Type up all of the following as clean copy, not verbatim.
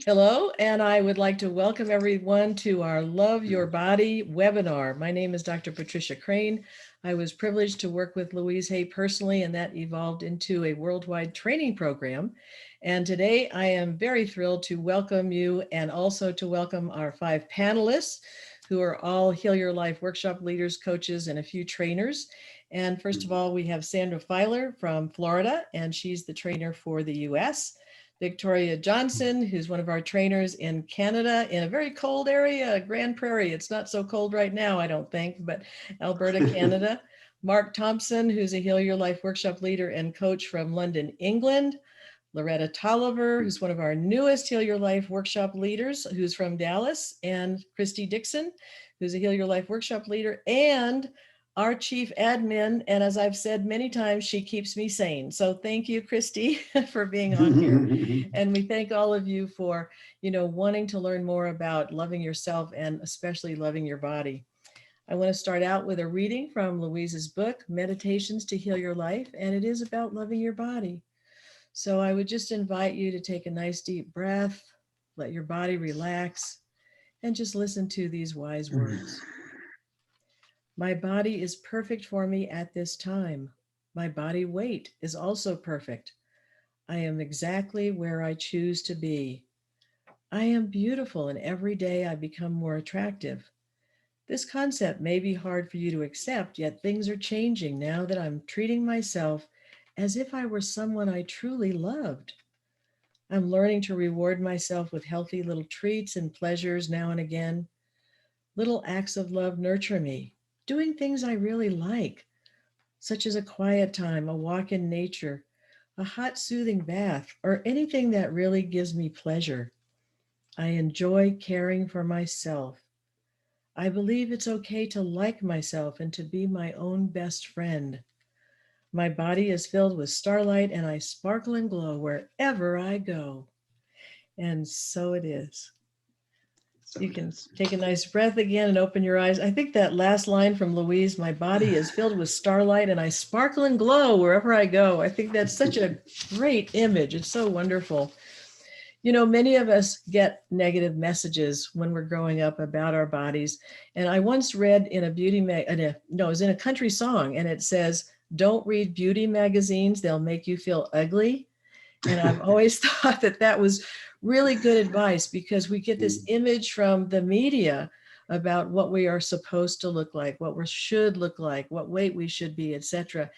Hello, and I would like to welcome everyone to our Love Your Body webinar. My name is Dr. Patricia Crane. I was privileged to work with Louise Hay personally, and that evolved into a worldwide training program. And today I am very thrilled to welcome you and also to welcome our 5 panelists who are all Heal Your Life workshop leaders, coaches, and a few trainers. And first of all, we have Sandra Filer from Florida, and she's the trainer for the US. Victoria Johnson, who's one of our trainers in Canada in a very cold area, Grand Prairie. It's not so cold right now, I don't think, but Alberta, Canada. Mark Thompson, who's a Heal Your Life workshop leader and coach from London, England. Loretta Tolliver, who's one of our newest Heal Your Life workshop leaders, who's from Dallas, and Christy Dixon, who's a Heal Your Life workshop leader, and our chief admin. And as I've said many times, she keeps me sane. So thank you, Christy, for being on here. And we thank all of you for, wanting to learn more about loving yourself and especially loving your body. I want to start out with a reading from Louise's book, Meditations to Heal Your Life, and it is about loving your body. So I would just invite you to take a nice deep breath, let your body relax, and just listen to these wise words. My body is perfect for me at this time. My body weight is also perfect. I am exactly where I choose to be. I am beautiful, and every day I become more attractive. This concept may be hard for you to accept, yet things are changing now that I'm treating myself as if I were someone I truly loved. I'm learning to reward myself with healthy little treats and pleasures now and again. Little acts of love nurture me, doing things I really like, such as a quiet time, a walk in nature, a hot, soothing bath, or anything that really gives me pleasure. I enjoy caring for myself. I believe it's okay to like myself and to be my own best friend. My body is filled with starlight and I sparkle and glow wherever I go. And so it is. You can take a nice breath again and open your eyes. I think that last line from Louise, my body is filled with starlight and I sparkle and glow wherever I go. I think that's such a great image. It's so wonderful. Many of us get negative messages when we're growing up about our bodies. And I once read in a it was in a country song, and it says, "Don't read beauty magazines, they'll make you feel ugly." And I've always thought that that was really good advice because we get this image from the media about what we are supposed to look like, what we should look like, what weight we should be, etc.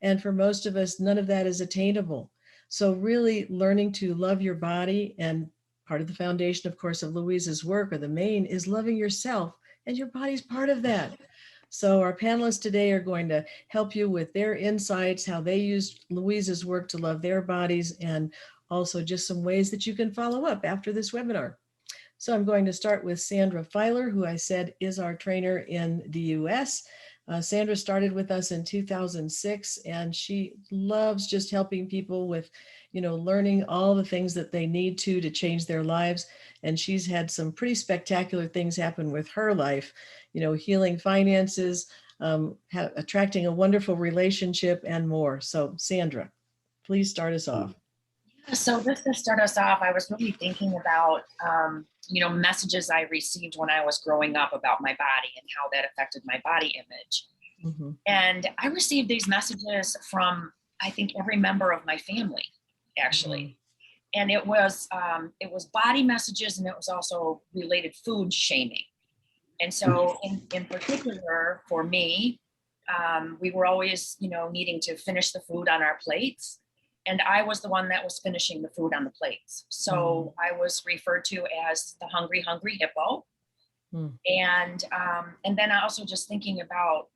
And for most of us, none of that is attainable. So really learning to love your body, and part of the foundation, of course, of Louise's work, or the main, is loving yourself, and your body's part of that. So our panelists today are going to help you with their insights, how they used Louise's work to love their bodies, and also just some ways that you can follow up after this webinar. So I'm going to start with Sandra Filer, who I said is our trainer in the US. Sandra started with us in 2006, and she loves just helping people with, learning all the things that they need to change their lives. And she's had some pretty spectacular things happen with her life, healing finances, attracting a wonderful relationship, and more. So Sandra, please start us off. So just to start us off, I was really thinking about, messages I received when I was growing up about my body and how that affected my body image. Mm-hmm. And I received these messages from, I think, every member of my family, actually. Mm-hmm. And it was body messages, and it was also related food shaming. And so in particular for me, we were always, needing to finish the food on our plates. And I was the one that was finishing the food on the plates. So I was referred to as the hungry, hungry hippo. And then I also just thinking about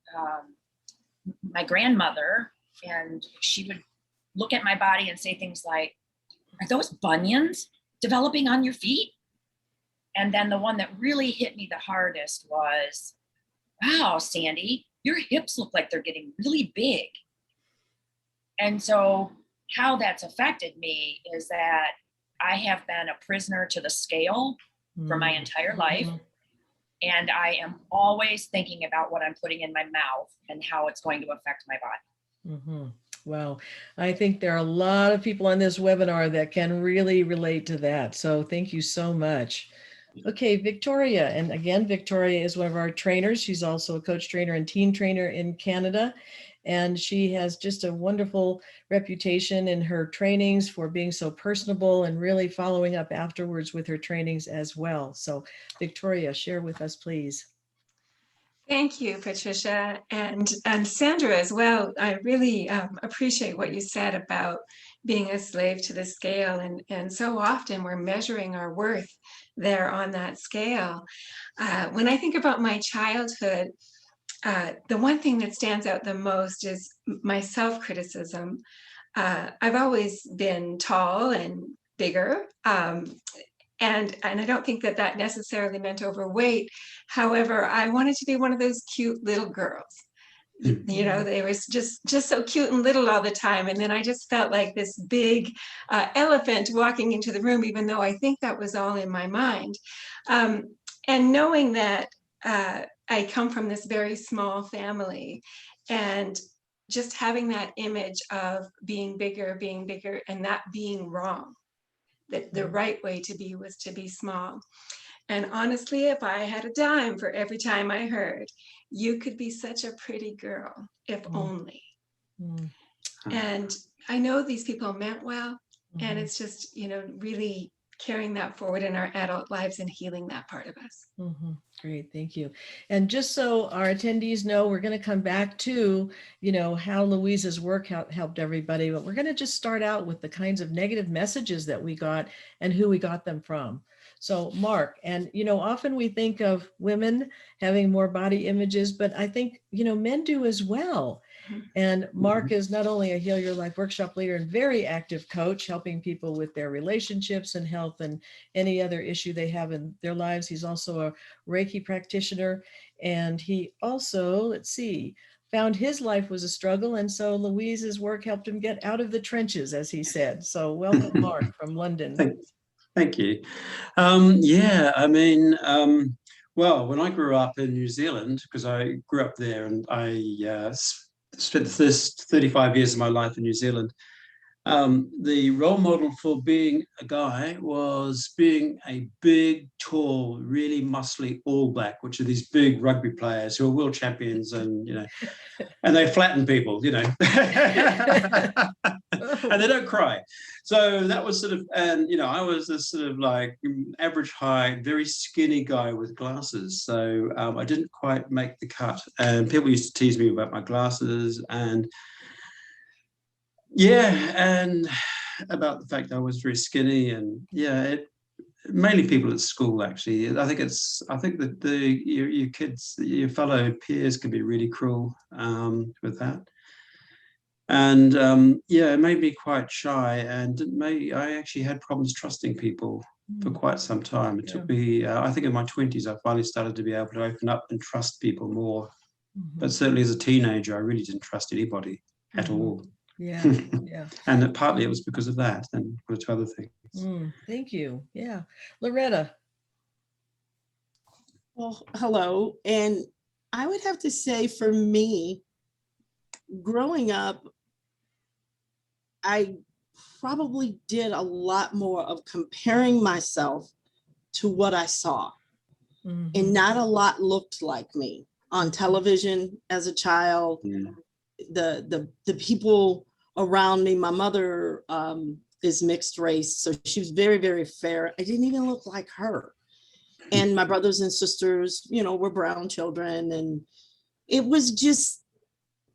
my grandmother, and she would look at my body and say things like, "Are those bunions developing on your feet?" And then the one that really hit me the hardest was, "Wow, Sandy, your hips look like they're getting really big." And so how that's affected me is that I have been a prisoner to the scale for my entire life. And I am always thinking about what I'm putting in my mouth and how it's going to affect my body. Wow. I think there are a lot of people on this webinar that can really relate to that. So thank you so much. Okay, Victoria. And again, Victoria is one of our trainers. She's also a coach trainer and teen trainer in Canada. And she has just a wonderful reputation in her trainings for being so personable and really following up afterwards with her trainings as well. So Victoria, share with us, please. Thank you, Patricia, and Sandra as well. I really appreciate what you said about being a slave to the scale, and so often we're measuring our worth there on that scale. When I think about my childhood, the one thing that stands out the most is my self-criticism. I've always been tall and bigger, and I don't think that that necessarily meant overweight. However, I wanted to be one of those cute little girls. You know, they were just so cute and little all the time. And then I just felt like this big elephant walking into the room, even though I think that was all in my mind. And knowing that I come from this very small family, and just having that image of being bigger, and that being wrong. That the right way to be was to be small. And honestly, if I had a dime for every time I heard, you could be such a pretty girl, if only. And I know these people meant well, and it's just, you know, really carrying that forward in our adult lives and healing that part of us. Great, thank you. And just so our attendees know, we're going to come back to, you know, how Louise's work helped everybody, but we're going to just start out with the kinds of negative messages that we got and who we got them from. So Mark, and, you know, often we think of women having more body images, but I think, you know, men do as well. And Mark is not only a Heal Your Life workshop leader and very active coach, helping people with their relationships and health and any other issue they have in their lives. He's also a Reiki practitioner. And he also, let's see, found his life was a struggle. And so Louise's work helped him get out of the trenches, as he said. So welcome, Mark, from London. Thank you. Yeah, I mean, well, when I grew up in New Zealand, because I grew up there and I spent the first 35 years of my life in New Zealand, the role model for being a guy was being a big, tall, really muscly All Black, which are these big rugby players who are world champions, and you know, and they flatten people, you know, and they don't cry. So that was sort of, and you know, I was this sort of like average height, very skinny guy with glasses. So I didn't quite make the cut, and people used to tease me about my glasses, and yeah, and about the fact that I was very skinny, and yeah, mainly people at school actually. I think that your kids, your fellow peers, can be really cruel with that, and yeah, it made me quite shy, and I actually had problems trusting people for quite some time. It took me, I think in my 20s, I finally started to be able to open up and trust people more. But certainly as a teenager, I really didn't trust anybody at all. Yeah, yeah. And partly it was because of that and one or two other things. Thank you. Yeah. Loretta. Well, hello. And I would have to say for me, growing up, I probably did a lot more of comparing myself to what I saw. And not a lot looked like me on television as a child. The people around me, my mother is mixed race, so she was very, very fair. I didn't even look like her. And my brothers and sisters, you know, were brown children. And it was just,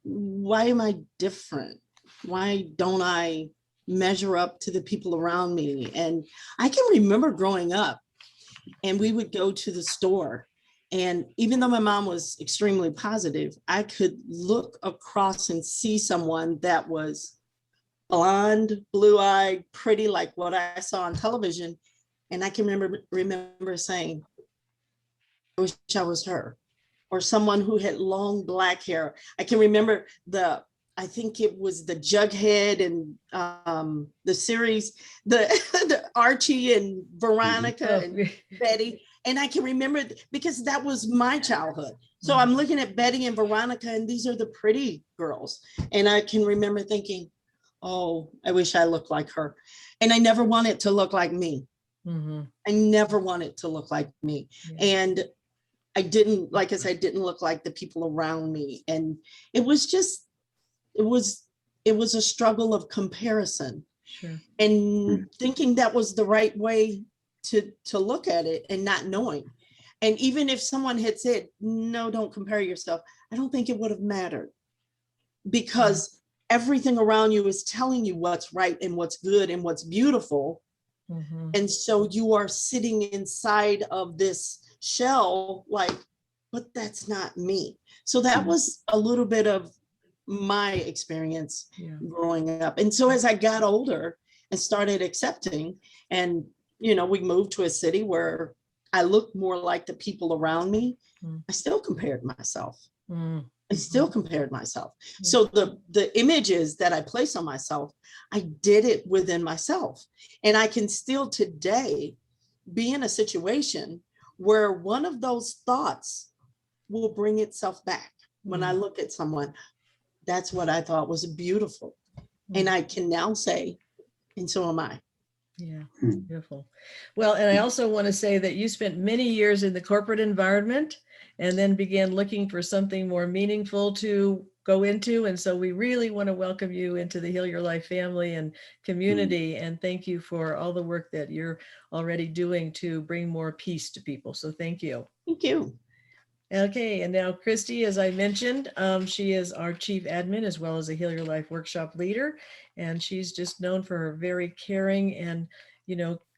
why am I different? Why don't I measure up to the people around me? And I can remember growing up, and we would go to the store. And even though my mom was extremely positive, I could look across and see someone that was blonde, blue-eyed, pretty, like what I saw on television. And I can remember saying, I wish I was her. Or someone who had long black hair. I can remember I think it was the Jughead and the series, the Archie and Veronica and Betty. And I can remember because that was my childhood. So I'm looking at Betty and Veronica, and these are the pretty girls. And I can remember thinking, oh, I wish I looked like her. And I never wanted to look like me. I never wanted to look like me. And I didn't, like I said, didn't look like the people around me. And it was just, it was a struggle of comparison. Sure. And thinking that was the right way to look at it and not knowing. And even if someone had said, no, don't compare yourself, I don't think it would have mattered, because everything around you is telling you what's right and what's good and what's beautiful. And so you are sitting inside of this shell like, but that's not me. So that was a little bit of my experience growing up. And so as I got older and started accepting, and we moved to a city where I looked more like the people around me, I still compared myself. So the images that I place on myself, I did it within myself. And I can still today be in a situation where one of those thoughts will bring itself back. When I look at someone, that's what I thought was beautiful. And I can now say, and so am I. Yeah, beautiful. Well, and I also want to say that you spent many years in the corporate environment and then began looking for something more meaningful to go into. And so we really want to welcome you into the Heal Your Life family and community. And thank you for all the work that you're already doing to bring more peace to people. So thank you. Thank you. Okay, and now Christy, as I mentioned, she is our chief admin as well as a Heal Your Life workshop leader. And she's just known for her very caring and,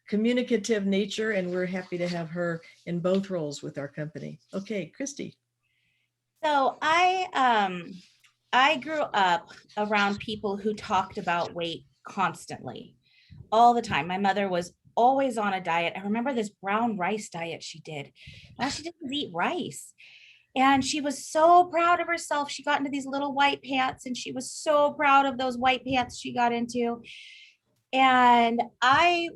communicative nature. And we're happy to have her in both roles with our company. Okay, Christy. So I grew up around people who talked about weight constantly, all the time. My mother was always on a diet. I remember this brown rice diet she did. Now she didn't eat rice. And she was so proud of herself. She got into these little white pants, and she was so proud of those white pants she got into. And I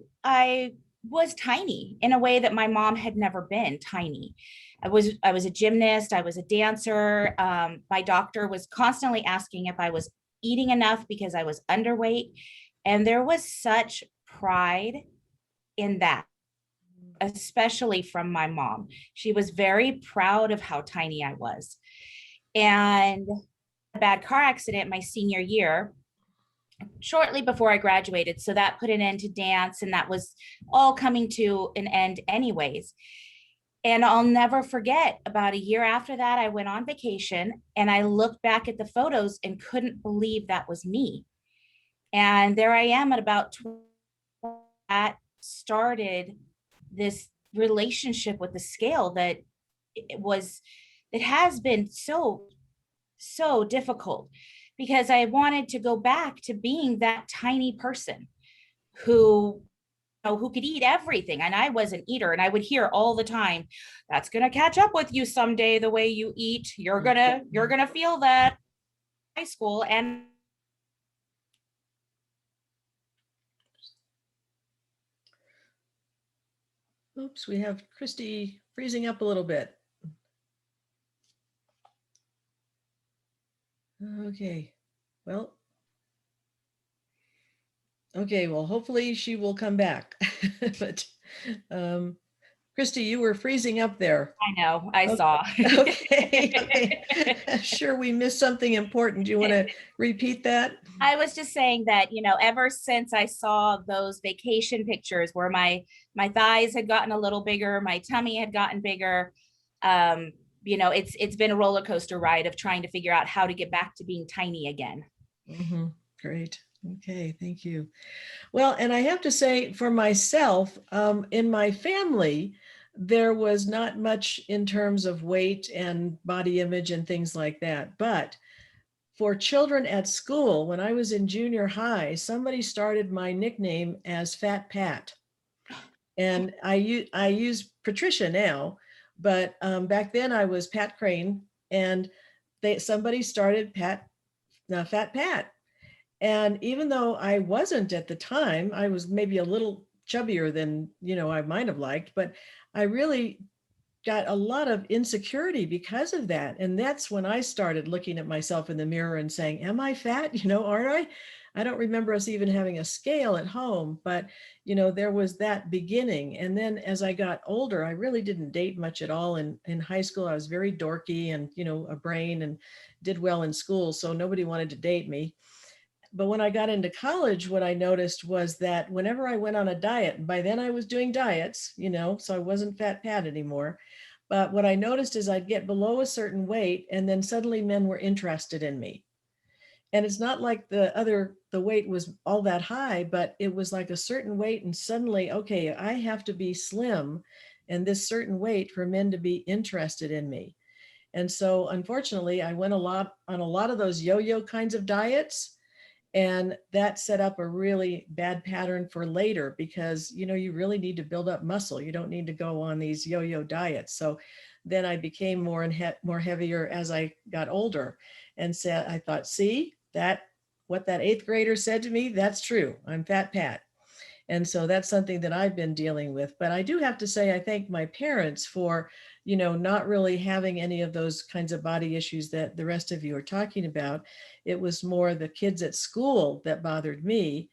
was tiny in a way that my mom had never been tiny. I was a gymnast. I was a dancer. My doctor was constantly asking if I was eating enough because I was underweight. And there was such pride in that, especially from my mom. She was very proud of how tiny I was. And a bad car accident my senior year, shortly before I graduated. So that put an end to dance, and that was all coming to an end anyways. And I'll never forget, about a year after that, I went on vacation and I looked back at the photos and couldn't believe that was me. And there I am at about 20. That started this relationship with the scale that it has been so difficult, because I wanted to go back to being that tiny person who could eat everything. And I was an eater, and I would hear all the time, that's going to catch up with you someday, the way you eat. You're going to feel that in high school. And Oops, we have Christy freezing up a little bit. Okay, well, hopefully she will come back. But Christy, you were freezing up there. I know, I saw. Okay. Sure, we missed something important. Do you want to repeat that? I was just saying that, ever since I saw those vacation pictures where my thighs had gotten a little bigger, my tummy had gotten bigger, it's been a roller coaster ride of trying to figure out how to get back to being tiny again. Great. Okay, thank you. Well, and I have to say, for myself, in my family, there was not much in terms of weight and body image and things like that. But for children at school, when I was in junior high, somebody started my nickname as Fat Pat. And I use Patricia now, but back then I was Pat Crane, and somebody started Fat Pat. And even though I wasn't at the time, I was maybe a little chubbier than, I might have liked, but I really got a lot of insecurity because of that. And that's when I started looking at myself in the mirror and saying, am I fat? Aren't I? I don't remember us even having a scale at home, but there was that beginning. And then as I got older, I really didn't date much at all. In high school, I was very dorky and, a brain, and did well in school. So nobody wanted to date me. But when I got into college, what I noticed was that whenever I went on a diet, and by then I was doing diets, so I wasn't fat Pat anymore. But what I noticed is I'd get below a certain weight, and then suddenly men were interested in me. And it's not like the weight was all that high, but it was like a certain weight, and suddenly, okay, I have to be slim and this certain weight for men to be interested in me. And so unfortunately, I went on a lot of those yo-yo kinds of diets. And that set up a really bad pattern for later, because, you really need to build up muscle. You don't need to go on these yo-yo diets. So then I became more heavier as I got older, and said, I thought, see, that what that 8th grader said to me, that's true. I'm fat Pat. And so that's something that I've been dealing with. But I do have to say, I thank my parents for, not really having any of those kinds of body issues that the rest of you are talking about. It was more the kids at school that bothered me.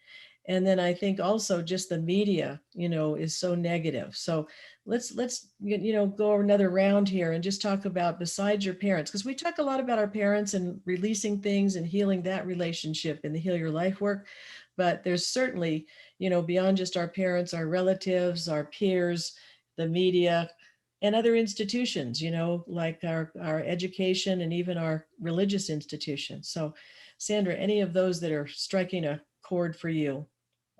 And then I think also just the media, is so negative. So let's go another round here and just talk about, besides your parents, because we talk a lot about our parents and releasing things and healing that relationship in the Heal Your Life work. But there's certainly, beyond just our parents, our relatives, our peers, the media, and other institutions, like our education and even our religious institutions. So Sandra, any of those that are striking a chord for you?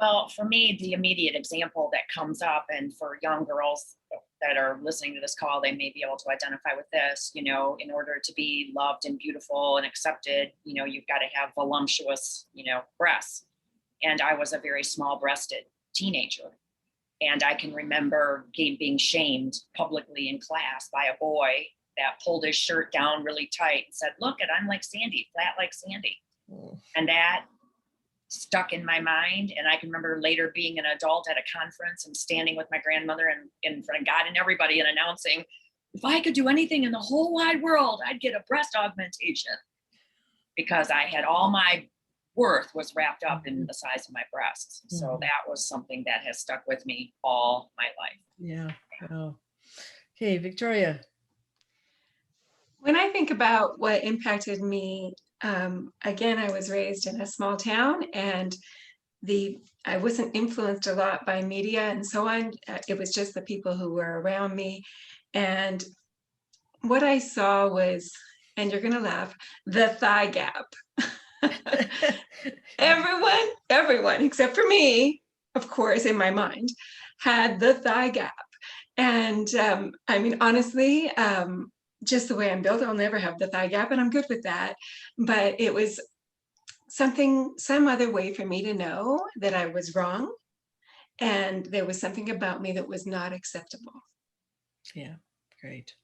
Well, for me, the immediate example that comes up, and for young girls that are listening to this call, they may be able to identify with this, in order to be loved and beautiful and accepted, you've got to have voluptuous, breasts. And I was a very small breasted teenager. And I can remember being shamed publicly in class by a boy that pulled his shirt down really tight and said, look, I'm like Sandy, flat like Sandy. And that stuck in my mind. And I can remember later being an adult at a conference and standing with my grandmother and in front of God and everybody and announcing, if I could do anything in the whole wide world, I'd get a breast augmentation, because I had all my worth was wrapped up in the size of my breasts. So that was something that has stuck with me all my life. Yeah. Oh. Okay, Victoria. When I think about what impacted me, again, I was raised in a small town, and I wasn't influenced a lot by media and so on. It was just the people who were around me. And what I saw was, and you're going to laugh, the thigh gap. Everyone, except for me, of course, in my mind, had the thigh gap. And I mean, honestly, just the way I'm built, I'll never have the thigh gap, and I'm good with that. But it was some other way for me to know that I was wrong, and there was something about me that was not acceptable. Yeah, great.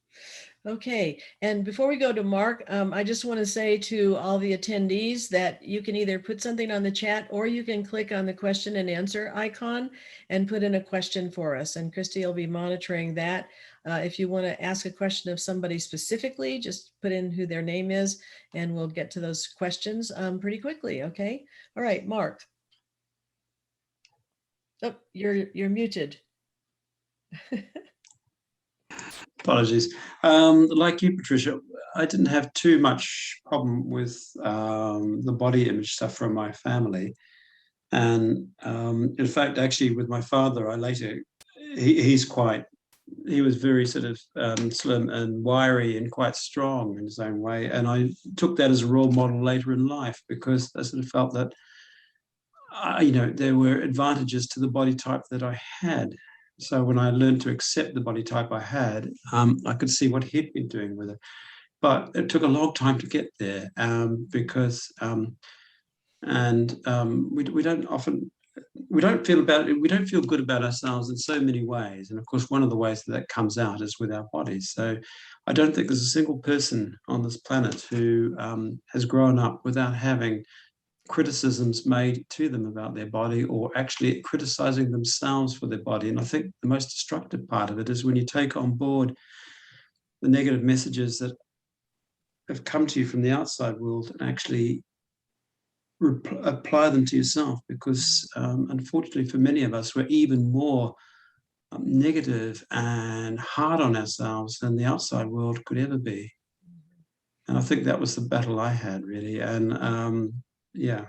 Okay, and before we go to Mark, I just want to say to all the attendees that you can either put something on the chat, or you can click on the question and answer icon and put in a question for us. And Christy will be monitoring that. If you want to ask a question of somebody specifically, just put in who their name is, and we'll get to those questions pretty quickly. Okay. All right, Mark. Oh, you're muted. Apologies. Like you, Patricia, I didn't have too much problem with the body image stuff from my family. And in fact, actually with my father, he was very sort of slim and wiry and quite strong in his own way. And I took that as a role model later in life, because I sort of felt that, there were advantages to the body type that I had. So when I learned to accept the body type I had, I could see what he'd been doing with it. But it took a long time to get there, because we don't feel good about ourselves in so many ways. And of course, one of the ways that comes out is with our bodies. So I don't think there's a single person on this planet who has grown up without having criticisms made to them about their body, or actually criticizing themselves for their body. And I think the most destructive part of it is when you take on board the negative messages that have come to you from the outside world and actually apply them to yourself, because unfortunately for many of us, we're even more negative and hard on ourselves than the outside world could ever be. And I think that was the battle I had, really. And yeah.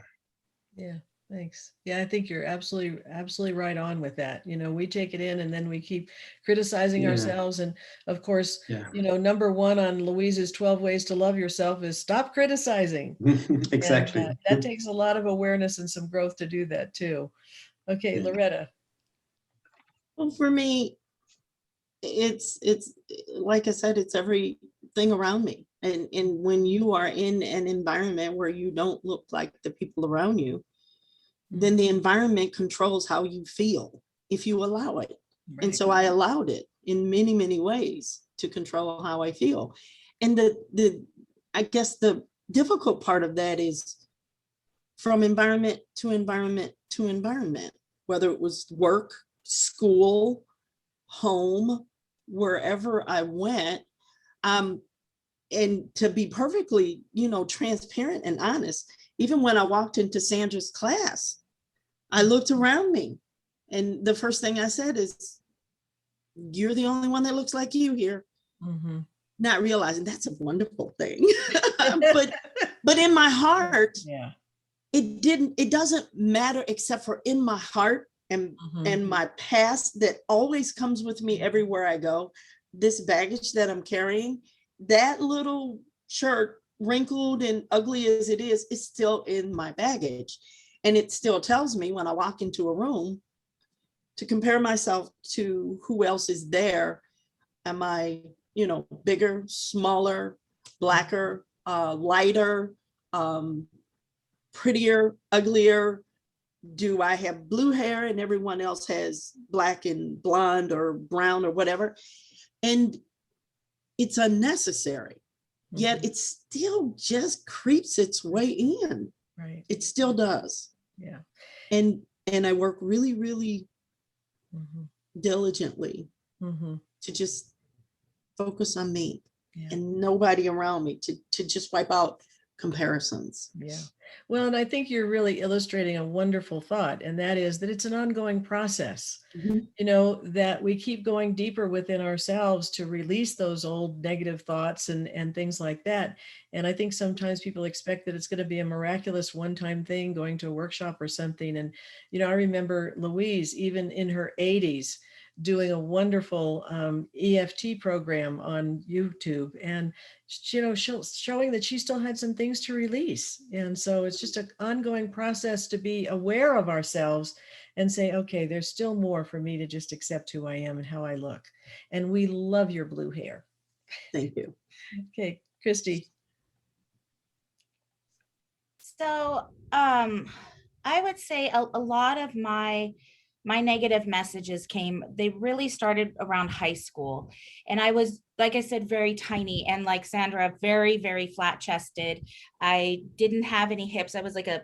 Thanks. Yeah, I think you're absolutely right on with that. We take it in and then we keep criticizing ourselves. And of course, number one on Louise's 12 ways to love yourself is stop criticizing. Exactly. And, that takes a lot of awareness and some growth to do that too. Okay, Loretta. Well, for me, it's like I said, it's everything around me. And when you are in an environment where you don't look like the people around you, then the environment controls how you feel if you allow it. Right. And so I allowed it in many, many ways to control how I feel. And I guess the difficult part of that is from environment to environment to environment, whether it was work, school, home, wherever I went. And to be perfectly, transparent and honest, even when I walked into Sandra's class, I looked around me and the first thing I said is, you're the only one that looks like you here. Mm-hmm. Not realizing that's a wonderful thing. but in my heart, it doesn't matter, except for in my heart and my past that always comes with me everywhere I go. This baggage that I'm carrying, that little shirt, wrinkled and ugly as it is still in my baggage. And it still tells me when I walk into a room to compare myself to who else is there. Am I, bigger, smaller, blacker, lighter, prettier, uglier? Do I have blue hair and everyone else has black and blonde or brown or whatever? And it's unnecessary. Yet it still just creeps its way in. Right. It still does. Yeah. And I work really, really diligently to just focus on me and nobody around me, to just wipe out comparisons. Yeah. Well, and I think you're really illustrating a wonderful thought, and that is that it's an ongoing process, that we keep going deeper within ourselves to release those old negative thoughts and things like that. And I think sometimes people expect that it's going to be a miraculous one-time thing, going to a workshop or something. And, I remember Louise, even in her 80s, doing a wonderful EFT program on YouTube, and showing that she still had some things to release. And so it's just an ongoing process to be aware of ourselves and say, okay, there's still more for me to just accept who I am and how I look. And we love your blue hair. Thank you. Okay, Christy. So I would say a lot of my negative messages they really started around high school. And I was, like I said, very tiny. And like Sandra, very, very flat chested. I didn't have any hips. I was like a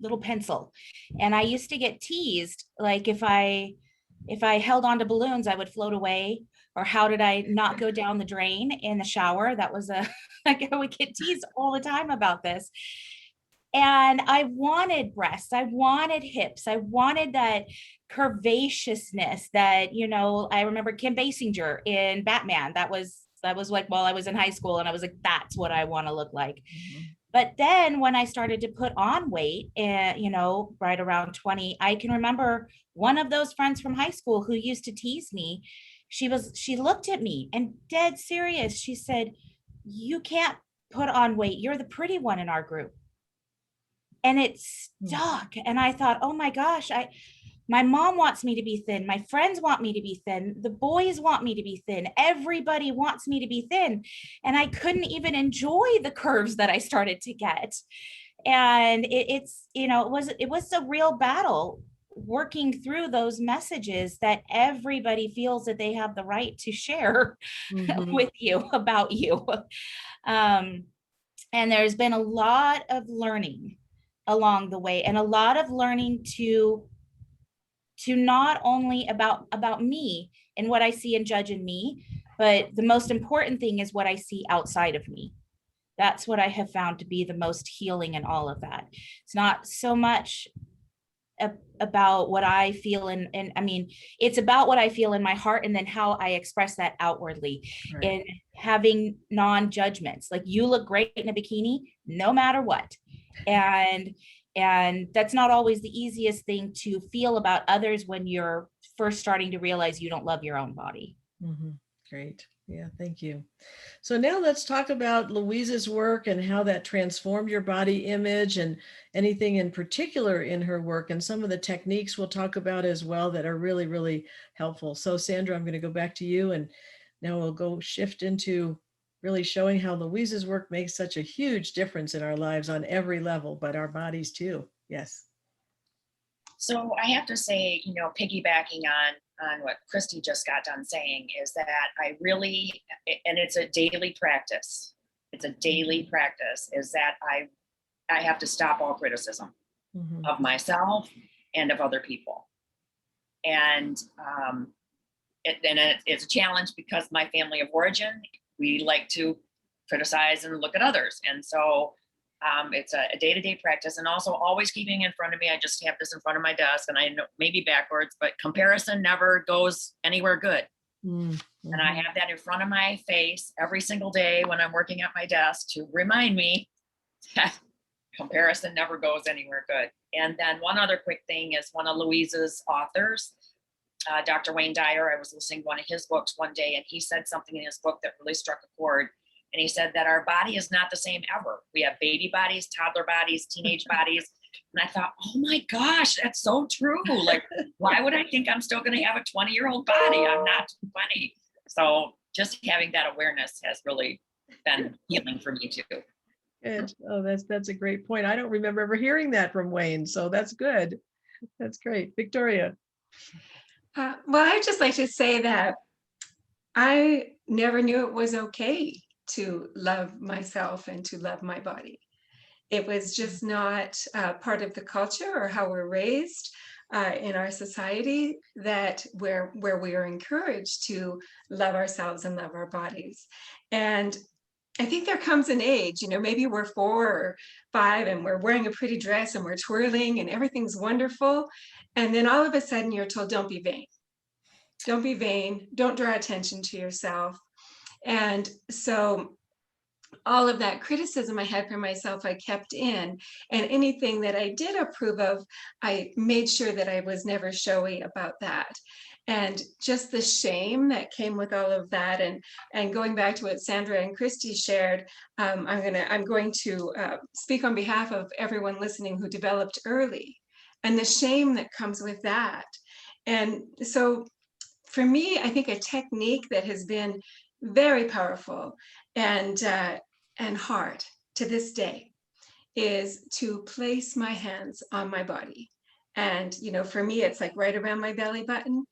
little pencil. And I used to get teased. Like if I held onto balloons, I would float away. Or how did I not go down the drain in the shower? That was I would get teased all the time about this. And I wanted breasts, I wanted hips, I wanted that curvaceousness that, I remember Kim Basinger in Batman. That was like while I was in high school, and I was like, that's what I want to look like. Mm-hmm. But then when I started to put on weight, and right around 20, I can remember one of those friends from high school who used to tease me. She looked at me and dead serious. She said, you can't put on weight. You're the pretty one in our group. And it stuck. And I thought, oh my gosh, my mom wants me to be thin. My friends want me to be thin. The boys want me to be thin. Everybody wants me to be thin. And I couldn't even enjoy the curves that I started to get. And it was a real battle working through those messages that everybody feels that they have the right to share with you about you. And there's been a lot of learning along the way, and a lot of learning to not only about me and what I see and judge in me, but the most important thing is what I see outside of me. That's what I have found to be the most healing in all of that. It's not so much about what I feel and I mean, it's about what I feel in my heart and then how I express that outwardly. Right. And having non-judgments. Like, you look great in a bikini, no matter what. And that's not always the easiest thing to feel about others when you're first starting to realize you don't love your own body. Mm-hmm. Great. Yeah, thank you. So now let's talk about Louise's work and how that transformed your body image, and anything in particular in her work, and some of the techniques we'll talk about as well that are really, really helpful. So Sandra, I'm going to go back to you, and now we'll go shift into really showing how Louise's work makes such a huge difference in our lives on every level, but our bodies too. Yes. So I have to say, piggybacking on what Christy just got done saying, is that I really, and it's a daily practice. It's a daily practice, is that I have to stop all criticism of myself and of other people. And it's a challenge because my family of origin, we like to criticize and look at others. And so it's a day-to-day practice, and also always keeping in front of me. I just have this in front of my desk, and I know maybe backwards, but comparison never goes anywhere good. Mm-hmm. And I have that in front of my face every single day when I'm working at my desk to remind me that comparison never goes anywhere good. And then one other quick thing is one of Louise's authors, Dr. Wayne Dyer. I was listening to one of his books one day, and he said something in his book that really struck a chord. And he said that our body is not the same ever. We have baby bodies, toddler bodies, teenage bodies. And I thought, oh my gosh, that's so true. Like, why would I think I'm still going to have a 20-year-old body? I'm not 20. So just having that awareness has really been healing for me too. Good. Oh, that's a great point. I don't remember ever hearing that from Wayne. So that's good. That's great. Victoria. Well, I'd just like to say that I never knew it was okay to love myself and to love my body. It was just not part of the culture or how we're raised in our society, that where we are encouraged to love ourselves and love our bodies. And I think there comes an age, maybe we're 4 or 5 and we're wearing a pretty dress and we're twirling and everything's wonderful. And then all of a sudden you're told, don't be vain. Don't be vain. Don't draw attention to yourself. And so all of that criticism I had for myself, I kept in, and anything that I did approve of, I made sure that I was never showy about that. And just the shame that came with all of that, and going back to what Sandra and Christy shared, I'm going to speak on behalf of everyone listening who developed early, and the shame that comes with that. And so for me, I think a technique that has been very powerful and hard to this day is to place my hands on my body. And, for me, it's like right around my belly button,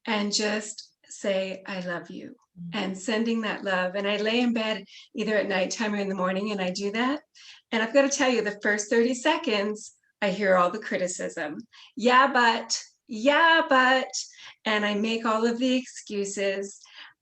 and just say, I love you, and sending that love. And I lay in bed either at nighttime or in the morning, and I do that. And I've got to tell you, the first 30 seconds, I hear all the criticism. Yeah, but, and I make all of the excuses.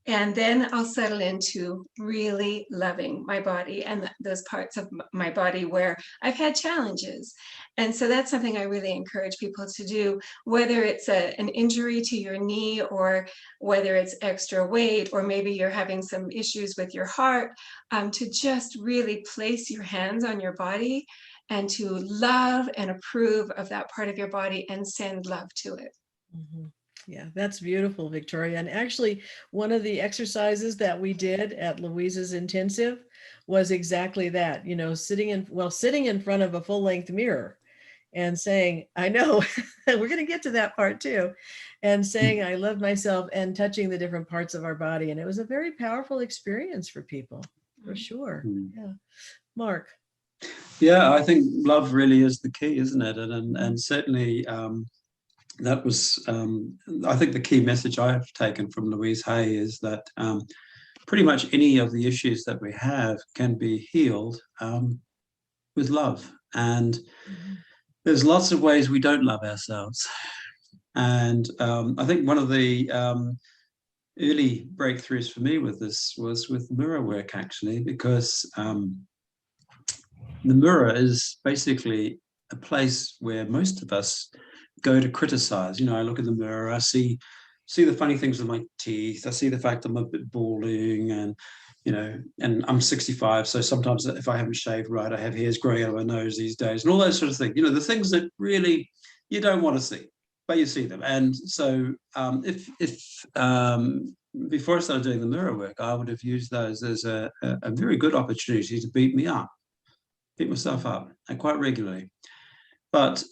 And then I'll settle into really loving my body and those parts of my body where I've had challenges. And so that's something I really encourage people to do, whether it's an injury to your knee, or whether it's extra weight, or maybe you're having some issues with your heart, to just really place your hands on your body and to love and approve of that part of your body and send love to it. Mm-hmm. Yeah, that's beautiful, Victoria. And actually, one of the exercises that we did at Louise's intensive was exactly that, sitting in front of a full-length mirror and saying, I know, we're going to get to that part too, and saying, I love myself, and touching the different parts of our body. And it was a very powerful experience for people, for sure. Yeah. Mark. Yeah, I think love really is the key, isn't it? And certainly, that was, I think the key message I have taken from Louise Hay is that pretty much any of the issues that we have can be healed with love. And there's lots of ways we don't love ourselves. And I think one of the early breakthroughs for me with this was with mirror work, actually, because the mirror is basically a place where most of us go to criticize. You know, I look in the mirror, I see the funny things with my teeth, I see the fact I'm a bit balding, and you know, and I'm 65, so sometimes if I haven't shaved right, I have hairs growing out of my nose these days, and all those sort of things. You know, the things that really you don't want to see, but you see them. And so if before I started doing the mirror work, I would have used those as a very good opportunity to beat myself up, and quite regularly. But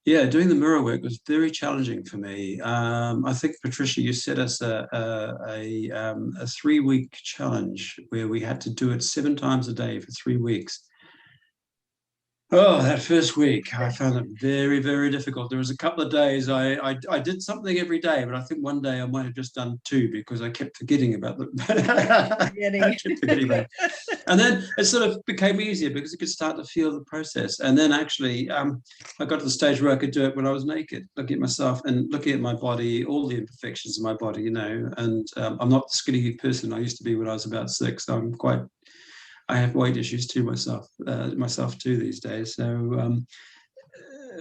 yeah, doing the mirror work was very challenging for me. I think, Patricia, you set us a 3-week challenge where we had to do it 7 times a day for 3 weeks. Oh, that first week, I found it very, very difficult. There was a couple of days I did something every day, but I think one day I might have just done 2 because I kept forgetting about them. And then it sort of became easier because you could start to feel the process. And then actually, I got to the stage where I could do it when I was naked, looking at myself and looking at my body, all the imperfections of my body, you know. And I'm not the skinny person I used to be when I was about 6. I have weight issues too myself too these days. So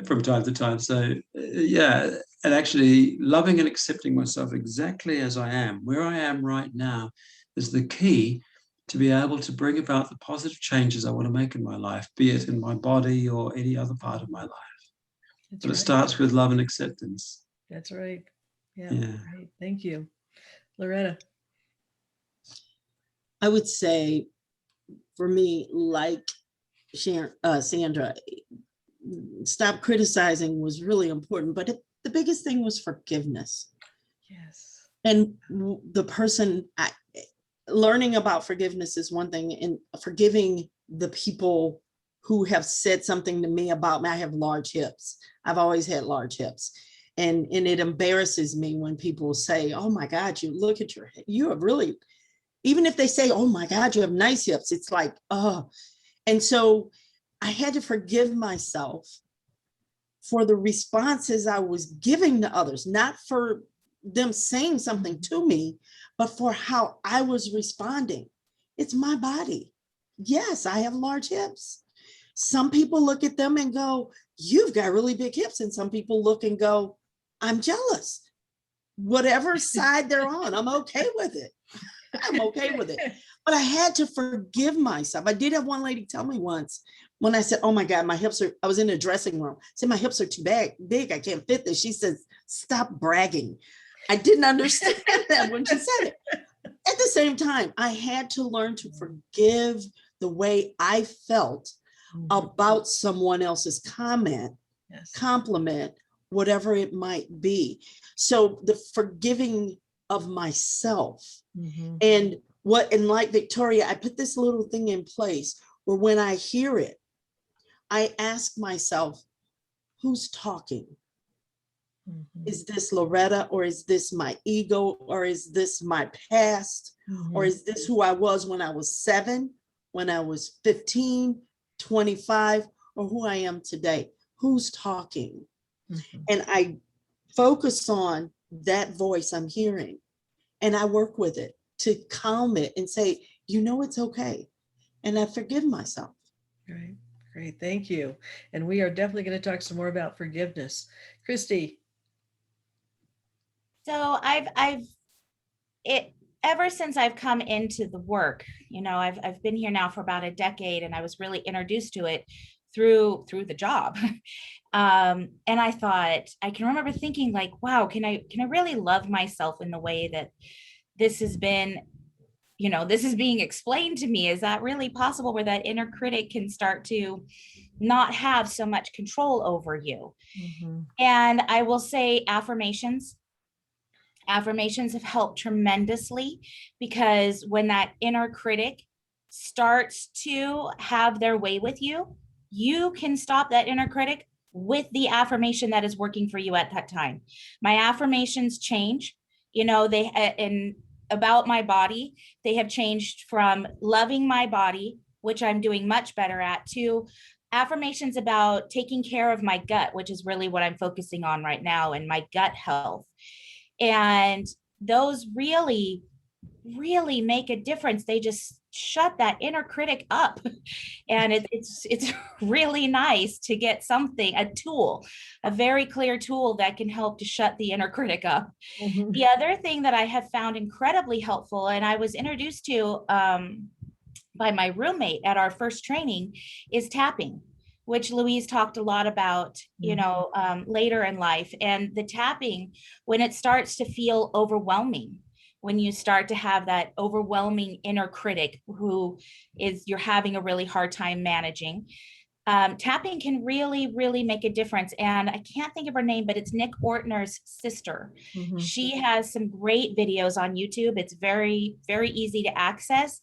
from time to time. So yeah, and actually loving and accepting myself exactly as I am, where I am right now, is the key to be able to bring about the positive changes I want to make in my life, be it in my body or any other part of my life. But it starts with love and acceptance. That's right. Yeah. Right. Thank you. Loretta. I would say, for me, like Sandra, stop criticizing was really important, but the biggest thing was forgiveness. Yes. And the person, learning about forgiveness is one thing, and forgiving the people who have said something to me about me. I have large hips. I've always had large hips. And it embarrasses me when people say, oh my God, you have really, even if they say, oh my God, you have nice hips, it's like, oh. And so I had to forgive myself for the responses I was giving to others, not for them saying something to me, but for how I was responding. It's my body. Yes, I have large hips. Some people look at them and go, you've got really big hips. And some people look and go, I'm jealous. Whatever side they're on, I'm okay with it. I'm okay with it. But I had to forgive myself. I did have one lady tell me once when I said, oh my God, my hips I was in a dressing room. I said, my hips are too big. I can't fit this. She says, stop bragging. I didn't understand that when she said it. At the same time, I had to learn to forgive the way I felt about someone else's comment, compliment, whatever it might be. So the forgiving of myself. And like Victoria, I put this little thing in place where when I hear it, I ask myself, who's talking? Is this Loretta, or is this my ego, or is this my past, or is this who I was when I was 7, when I was 15, 25, or who I am today? Who's talking? And I focus on that voice I'm hearing, and I work with it to calm it and say, it's okay. And I forgive myself. Right. Great. Thank you. And we are definitely going to talk some more about forgiveness. Christy. So ever since I've come into the work, I've been here now for about a decade, and I was really introduced to it through the job. And I thought, I can remember thinking like, wow, can I really love myself in the way that this has been, this is being explained to me? Is that really possible, where that inner critic can start to not have so much control over you? And I will say affirmations have helped tremendously, because when that inner critic starts to have their way with you, you can stop that inner critic with the affirmation that is working for you at that time. My affirmations change, about my body, they have changed from loving my body, which I'm doing much better at, to affirmations about taking care of my gut, which is really what I'm focusing on right now, and my gut health. And those really make a difference. They just shut that inner critic up. And it's really nice to get something, a tool, a very clear tool that can help to shut the inner critic up. Mhm. The other thing that I have found incredibly helpful, and I was introduced to by my roommate at our first training, is tapping, which Louise talked a lot about, later in life. And the tapping, when it starts to feel overwhelming, when you start to have that overwhelming inner critic who you're having a really hard time managing, tapping can really make a difference. And I can't think of her name, but it's Nick Ortner's sister. Mhm. She has some great videos on YouTube. It's very easy to access,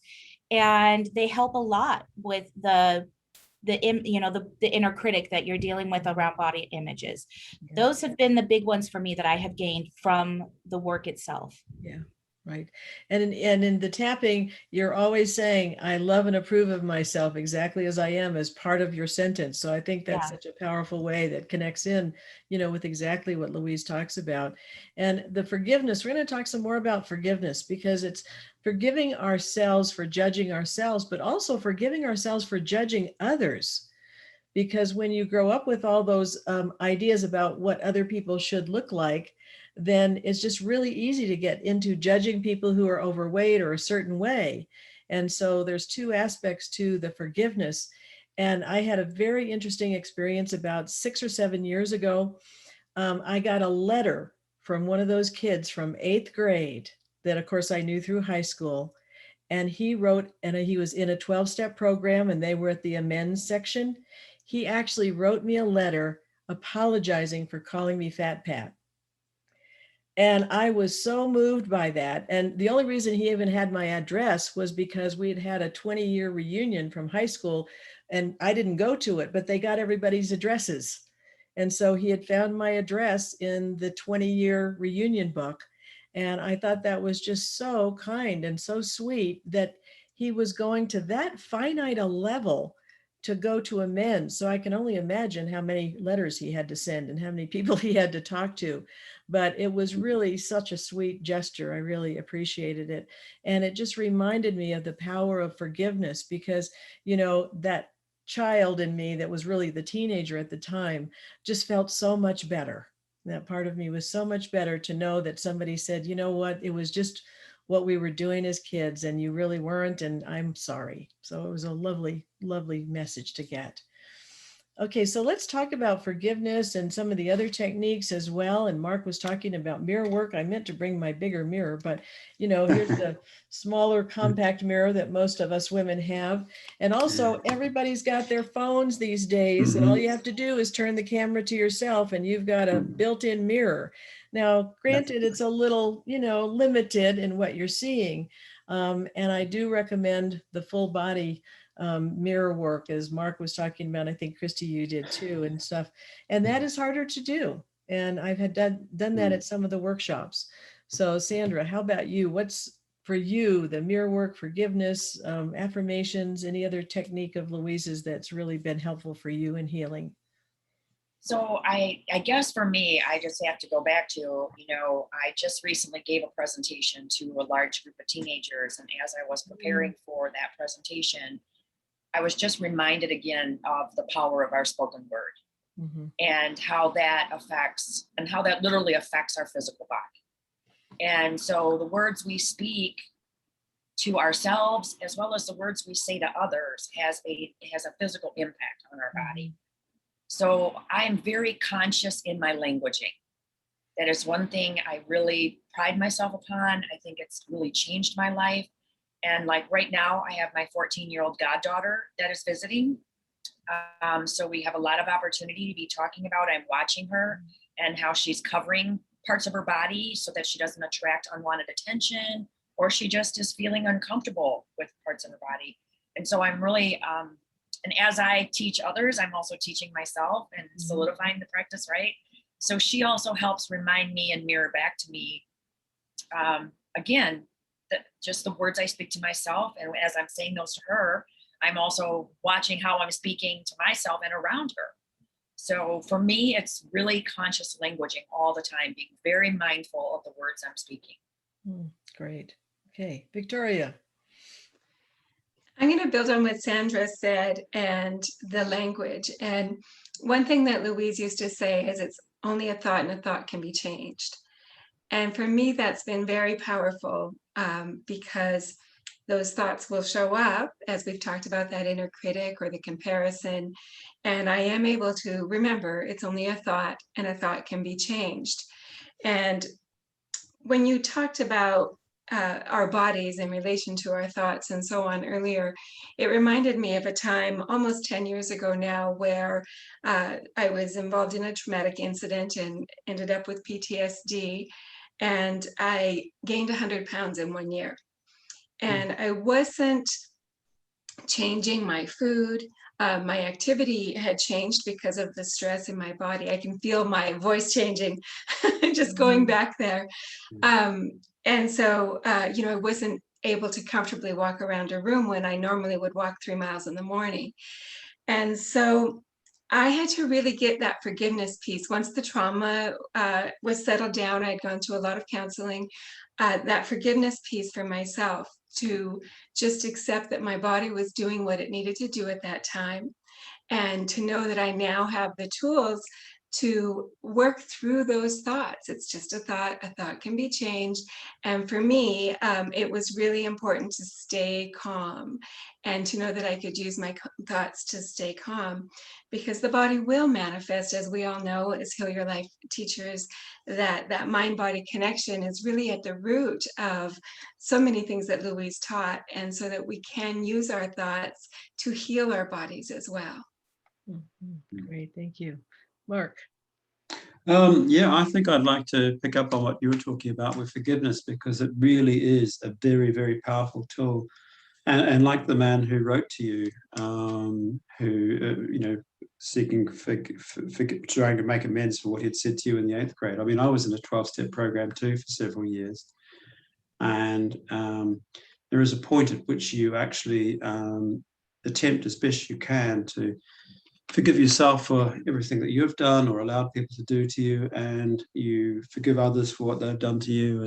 and they help a lot with the inner critic that you're dealing with around body images. Yeah. Those have been the big ones for me that I have gained from the work itself. Yeah, right. And in the tapping, you're always saying, I love and approve of myself exactly as I am, as part of your sentence. So I think that's such a powerful way that connects in, with exactly what Louise talks about. And the forgiveness, we're going to talk some more about forgiveness, because it's forgiving ourselves for judging ourselves, but also forgiving ourselves for judging others. Because when you grow up with all those ideas about what other people should look like, then it's just really easy to get into judging people who are overweight or a certain way. And so there's two aspects to the forgiveness. And I had a very interesting experience about 6 or 7 years ago. I got a letter from one of those kids from 8th grade that, of course, I knew through high school. And he wrote, and he was in a 12-step program, and they were at the amends section. He actually wrote me a letter apologizing for calling me Fat Pat. And I was so moved by that. And the only reason he even had my address was because we had a 20-year reunion from high school, and I didn't go to it, but they got everybody's addresses. And so he had found my address in the 20-year reunion book. And I thought that was just so kind and so sweet that he was going to that finite a level to go to amends. So I can only imagine how many letters he had to send and how many people he had to talk to. But it was really such a sweet gesture. I really appreciated it. And it just reminded me of the power of forgiveness, because, that child in me that was really the teenager at the time just felt so much better. That part of me was so much better to know that somebody said, you know what, it was just what we were doing as kids and you really weren't, and I'm sorry. So it was a lovely, lovely message to get. Okay, so let's talk about forgiveness and some of the other techniques as well. And Mark was talking about mirror work. I meant to bring my bigger mirror, but here's the smaller compact mirror that most of us women have. And also everybody's got their phones these days, and all you have to do is turn the camera to yourself and you've got a built-in mirror. Now, granted, it's a little, limited in what you're seeing. And I do recommend the full body mirror work, as Mark was talking about. I think Christy, you did too, and stuff. And that is harder to do. And I've had done that at some of the workshops. So Sandra, how about you? What's for you the mirror work, forgiveness, affirmations, any other technique of Louise's that's really been helpful for you in healing? So I guess for me, I just have to go back to, I just recently gave a presentation to a large group of teenagers. And as I was preparing for that presentation, I was just reminded again of the power of our spoken word, and how that literally affects our physical body. And so the words we speak to ourselves, as well as the words we say to others, has a physical impact on our body. So I am very conscious in my languaging. That is one thing I really pride myself upon. I think it's really changed my life. And like right now, I have my 14-year-old goddaughter that is visiting. So we have a lot of opportunity to be talking about. I'm watching her and how she's covering parts of her body so that she doesn't attract unwanted attention, or she just is feeling uncomfortable with parts of her body. And so I'm really, and as I teach others, I'm also teaching myself and solidifying the practice, right? So she also helps remind me and mirror back to me, again, just the words I speak to myself. And as I'm saying those to her, I'm also watching how I'm speaking to myself and around her. So for me, it's really conscious languaging all the time, being very mindful of the words I'm speaking. Great. Okay, Victoria. I'm going to build on what Sandra said and the language. And one thing that Louise used to say is it's only a thought and a thought can be changed. And for me, that's been very powerful because those thoughts will show up, as we've talked about, that inner critic or the comparison. And I am able to remember it's only a thought and a thought can be changed. And when you talked about our bodies in relation to our thoughts and so on earlier, it reminded me of a time almost 10 years ago now where I was involved in a traumatic incident and ended up with PTSD. And I gained 100 pounds in 1 year. And I wasn't changing my food. My activity had changed because of the stress in my body. I can feel my voice changing just going back there. And so, I wasn't able to comfortably walk around a room when I normally would walk 3 miles in the morning. And so I had to really get that forgiveness piece. Once the trauma was settled down, I'd gone to a lot of counseling, that forgiveness piece for myself to just accept that my body was doing what it needed to do at that time, and to know that I now have the tools to work through those thoughts. It's just a thought can be changed. And for me, it was really important to stay calm and to know that I could use my thoughts to stay calm, because the body will manifest, as we all know as Heal Your Life teachers, that mind-body connection is really at the root of so many things that Louise taught, and so that we can use our thoughts to heal our bodies as well. Great, thank you. Mark. Yeah, I think I'd like to pick up on what you were talking about with forgiveness, because it really is a very, very powerful tool. And like the man who wrote to you, seeking trying to make amends for what he had said to you in the 8th grade. I mean, I was in a 12-step program too for several years. And there is a point at which you actually attempt as best you can to forgive yourself for everything that you have done or allowed people to do to you, and you forgive others for what they've done to you,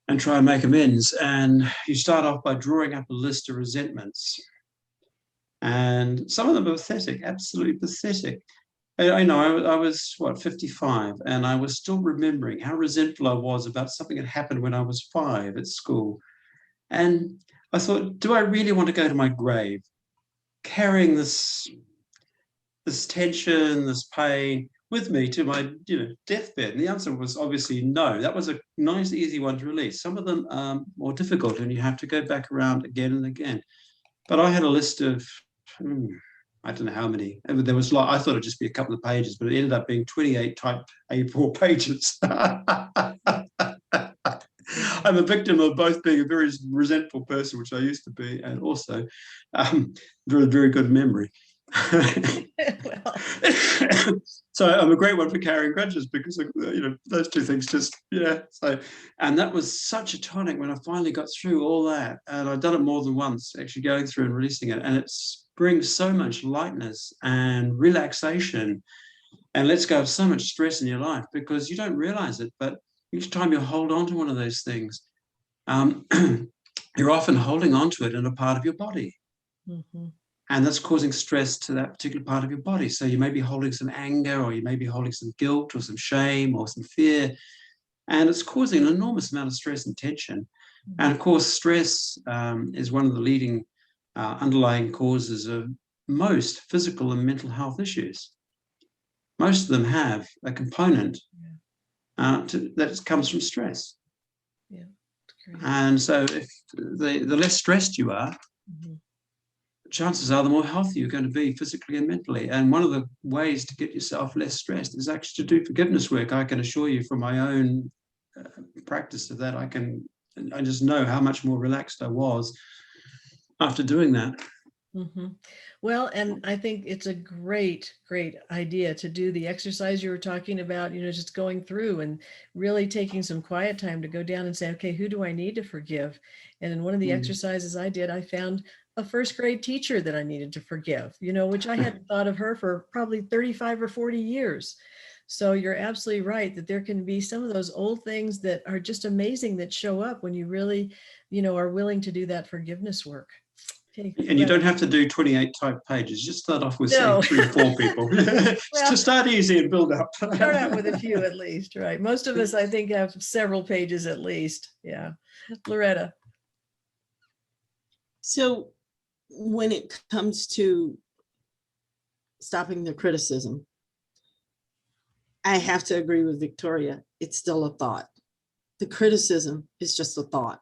and try and make amends. And you start off by drawing up a list of resentments. And some of them are pathetic, absolutely pathetic. I was, 55, and I was still remembering how resentful I was about something that happened when I was 5 at school. And I thought, do I really want to go to my grave carrying this tension, this pain with me to my deathbed? And the answer was obviously no. That was a nice, easy one to release. Some of them are more difficult, and you have to go back around again and again. But I had a list of, I don't know how many. There was I thought it'd just be a couple of pages, but it ended up being 28 type A4 pages. I'm a victim of both being a very resentful person, which I used to be, and also very, very good memory. So I'm a great one for carrying grudges, because those two things just so. And that was such a tonic when I finally got through all that, and I've done it more than once, actually going through and releasing it, and it brings so much lightness and relaxation, and lets go of so much stress in your life, because you don't realize it, but each time you hold on to one of those things, you're often holding on to it in a part of your body. And that's causing stress to that particular part of your body. So you may be holding some anger, or you may be holding some guilt or some shame or some fear, and it's causing an enormous amount of stress and tension. And of course, stress is one of the leading underlying causes of most physical and mental health issues. Most of them have a component that comes from stress. Yeah, great. And so if the less stressed you are, chances are the more healthy you're going to be physically and mentally. And one of the ways to get yourself less stressed is actually to do forgiveness work. I can assure you from my own practice of that, I just know how much more relaxed I was after doing that. Well, and I think it's a great idea to do the exercise you were talking about, just going through and really taking some quiet time to go down and say, okay, who do I need to forgive? And in one of the exercises I did, I found a first grade teacher that I needed to forgive, which I hadn't thought of her for probably 35 or 40 years. So you're absolutely right that there can be some of those old things that are just amazing that show up when you really, are willing to do that forgiveness work. Okay. And you don't have to do 28 type pages. Just start off with, No. say, 3 or 4 people. Well, to start easy and build up. Start out with a few at least, right? Most of us, I think, have several pages at least. Yeah. Loretta. So when it comes to stopping the criticism, I have to agree with Victoria. It's still a thought. The criticism is just a thought.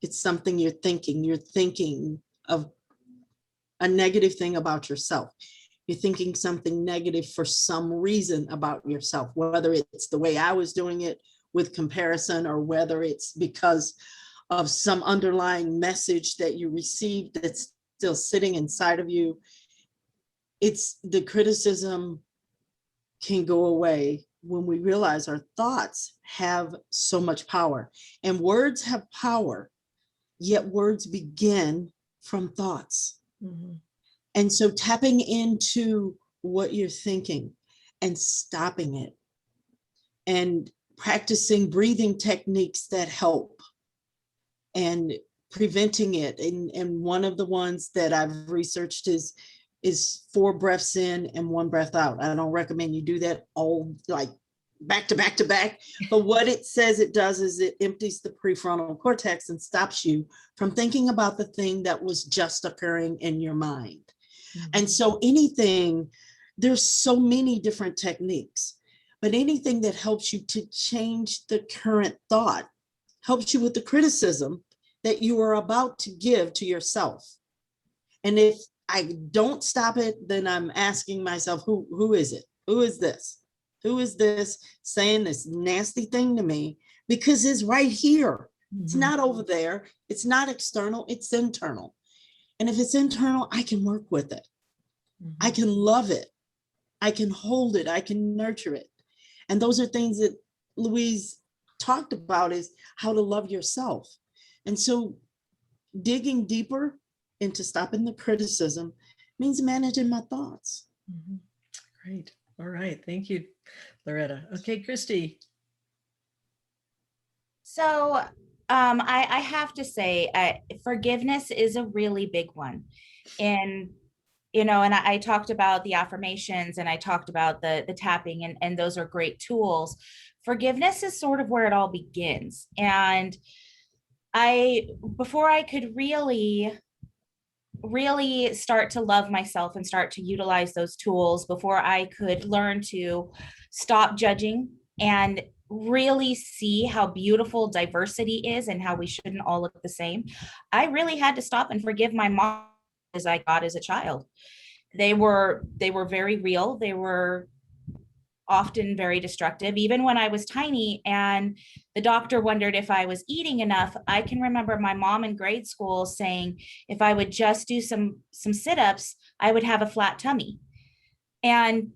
It's something you're thinking. You're thinking of a negative thing about yourself. You're thinking something negative for some reason about yourself, whether it's the way I was doing it with comparison, or whether it's because of some underlying message that you received that's still sitting inside of you. It's the criticism can go away when we realize our thoughts have so much power, and words have power, yet words begin from thoughts. Mm-hmm. And so tapping into what you're thinking and stopping it, and practicing breathing techniques that help, and preventing it. And one of the ones that I've researched is 4 breaths in and 1 breath out. I don't recommend you do that all like back to back to back, but what it says it does is it empties the prefrontal cortex and stops you from thinking about the thing that was just occurring in your mind. Mm-hmm. And so there's so many different techniques, but anything that helps you to change the current thought helps you with the criticism that you are about to give to yourself. And if I don't stop it, then I'm asking myself, who is it? Who is this? Who is this saying this nasty thing to me? Because it's right here. Mm-hmm. It's not over there. It's not external. It's internal. And if it's internal, I can work with it. Mm-hmm. I can love it. I can hold it. I can nurture it. And those are things that Louise talked about, is how to love yourself. And so digging deeper into stopping the criticism means managing my thoughts. Mm-hmm. Great. All right. Thank you, Loretta. Okay, Christy. So I have to say, forgiveness is a really big one. And, and I talked about the affirmations, and I talked about the tapping, and those are great tools. Forgiveness is sort of where it all begins. And before I could really start to love myself and start to utilize those tools, before I could learn to stop judging and really see how beautiful diversity is and how we shouldn't all look the same, I really had to stop and forgive my mom as I got as a child. They were very real. They were often very destructive. Even when I was tiny and the doctor wondered if I was eating enough, I can remember my mom in grade school saying if I would just do some sit-ups, I would have a flat tummy. And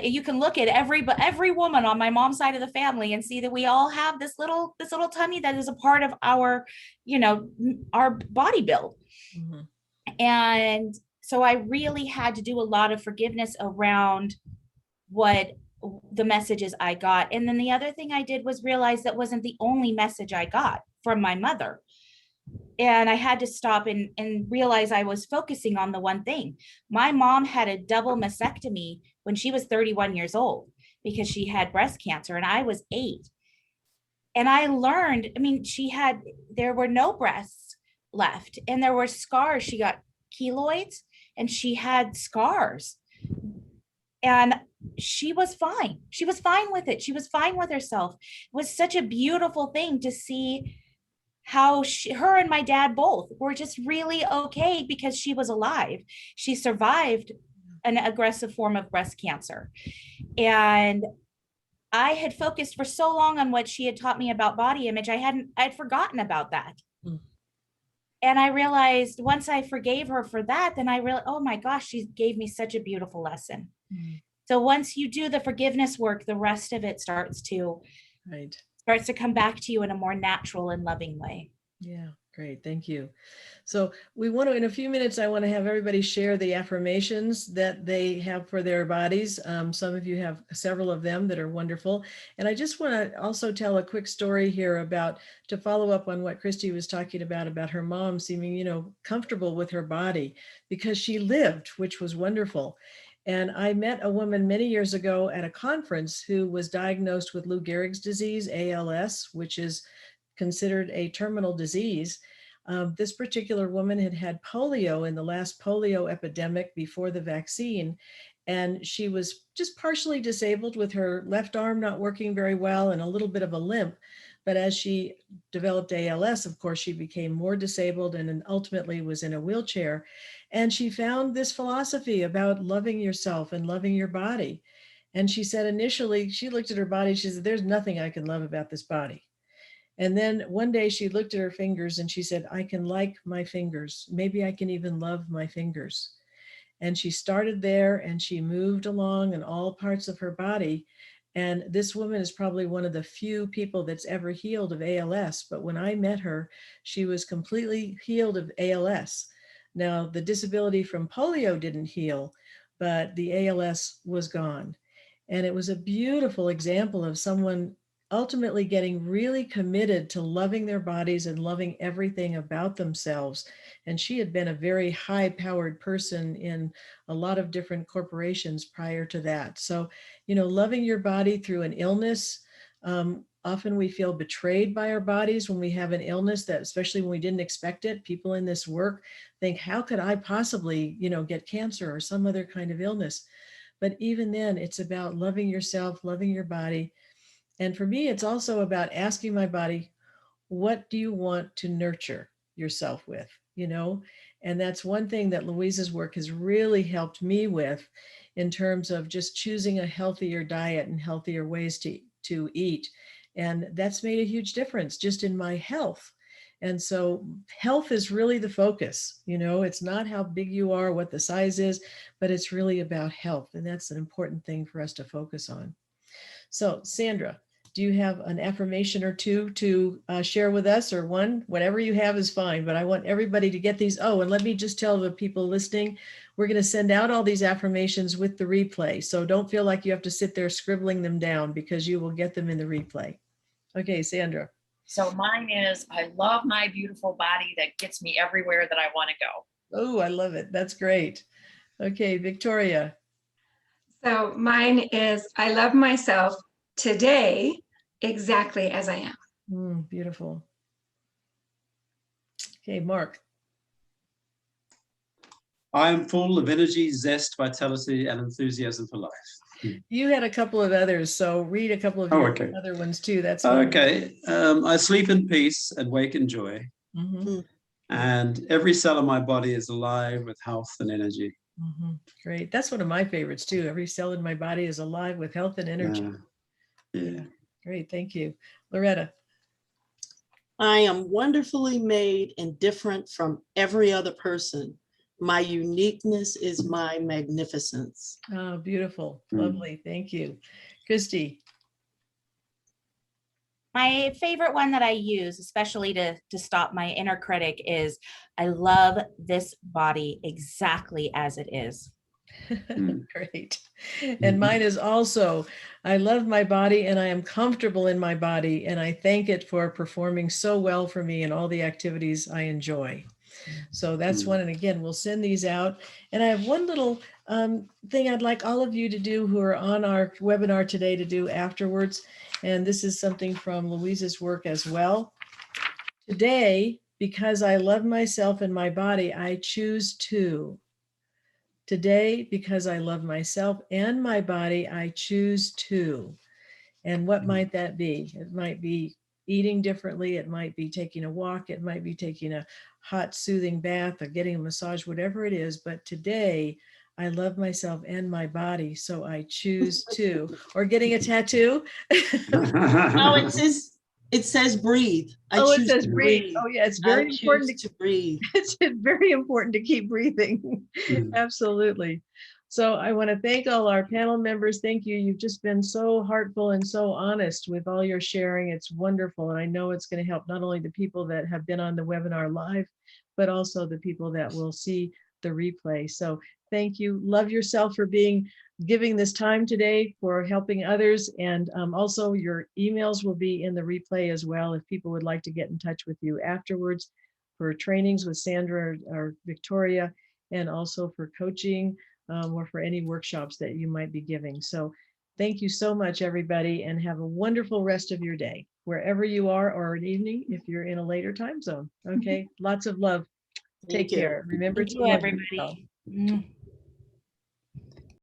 you can look at every woman on my mom's side of the family and see that we all have this little tummy that is a part of our, our body build. Mm-hmm. And so I really had to do a lot of forgiveness around what the messages I got. And then the other thing I did was realize that wasn't the only message I got from my mother. And I had to stop and realize I was focusing on the one thing. My mom had a double mastectomy when she was 31 years old because she had breast cancer, and I was 8. And I learned, there were no breasts left, and there were scars. She got keloids and she had scars. And she was fine. She was fine with it. She was fine with herself. It was such a beautiful thing to see how her and my dad both were just really okay because she was alive. She survived an aggressive form of breast cancer. And I had focused for so long on what she had taught me about body image. I'd forgotten about that. Mm. And I realized once I forgave her for that, then I realized, oh my gosh, she gave me such a beautiful lesson. Mm. So once you do the forgiveness work, the rest of it starts to come back to you in a more natural and loving way. Yeah. Great, thank you. So we want to, in a few minutes, I want to have everybody share the affirmations that they have for their bodies. Some of you have several of them that are wonderful. And I just want to also tell a quick story here about, to follow up on what Christy was talking about her mom seeming, comfortable with her body because she lived, which was wonderful. And I met a woman many years ago at a conference who was diagnosed with Lou Gehrig's disease, ALS, which is considered a terminal disease. This particular woman had had polio in the last polio epidemic before the vaccine, and she was just partially disabled with her left arm not working very well and a little bit of a limp. But as she developed ALS, of course, she became more disabled and ultimately was in a wheelchair. And she found this philosophy about loving yourself and loving your body. And she said initially, she looked at her body, she said, there's nothing I can love about this body. And then one day she looked at her fingers and she said, I can like my fingers. Maybe I can even love my fingers. And she started there and she moved along in all parts of her body. And this woman is probably one of the few people that's ever healed of ALS. But when I met her, she was completely healed of ALS. Now, the disability from polio didn't heal, but the ALS was gone. And it was a beautiful example of someone ultimately getting really committed to loving their bodies and loving everything about themselves. And she had been a very high-powered person in a lot of different corporations prior to that. So, loving your body through an illness, often we feel betrayed by our bodies when we have an illness, that especially when we didn't expect it. People in this work think, how could I possibly, get cancer or some other kind of illness? But even then, it's about loving yourself, loving your body. And for me, it's also about asking my body, what do you want to nurture yourself with, And that's one thing that Louise's work has really helped me with in terms of just choosing a healthier diet and healthier ways to eat. And that's made a huge difference just in my health. And so health is really the focus, it's not how big you are, what the size is, but it's really about health. And that's an important thing for us to focus on. So Sandra, do you have an affirmation or two to share with us, or one? Whatever you have is fine, but I want everybody to get these. Oh, and let me just tell the people listening, we're going to send out all these affirmations with the replay. So don't feel like you have to sit there scribbling them down, because you will get them in the replay. Okay, Sandra. So mine is, I love my beautiful body that gets me everywhere that I want to go. Oh, I love it. That's great. Okay, Victoria. So mine is, I love myself today exactly as I am. Beautiful. Okay, Mark. I am full of energy, zest, vitality, and enthusiasm for life. You had a couple of others, so read a couple of your other ones too. That's okay. I sleep in peace and wake in joy. Mm-hmm. And every cell of my body is alive with health and energy. Mm-hmm. Great. That's one of my favorites too. Every cell in my body is alive with health and energy. Yeah. Great. Thank you. Loretta. I am wonderfully made and different from every other person. My uniqueness is my magnificence. Oh, beautiful. Lovely. Thank you. Christy. My favorite one that I use, especially to stop my inner critic, is I love this body exactly as it is. Great. And mine is also, I love my body and I am comfortable in my body, and I thank it for performing so well for me in all the activities I enjoy. So that's one. And again, we'll send these out. And I have one little thing I'd like all of you to do who are on our webinar today to do afterwards. And this is something from Louise's work as well. Today, because I love myself and my body, I choose to. Today, because I love myself and my body, I choose to. And what might that be? It might be eating differently. It might be taking a walk. It might be taking a hot, soothing bath or getting a massage, whatever it is. But today, I love myself and my body, so I choose to. Or getting a tattoo. Oh, it says breathe. It says breathe. Oh yeah, it's very important to breathe. It's very important to keep breathing. Absolutely. So I want to thank all our panel members. Thank you. You've just been so heartful and so honest with all your sharing. It's wonderful. And I know it's going to help not only the people that have been on the webinar live, but also the people that will see the replay. So thank you. Love yourself for giving this time today, for helping others. And also your emails will be in the replay as well if people would like to get in touch with you afterwards for trainings with Sandra or Victoria, and also for coaching or for any workshops that you might be giving. So thank you so much, everybody, and have a wonderful rest of your day, wherever you are, or an evening if you're in a later time zone. Okay, lots of love. Take Thank you. care. Remember Thank to you, love yourself. everybody.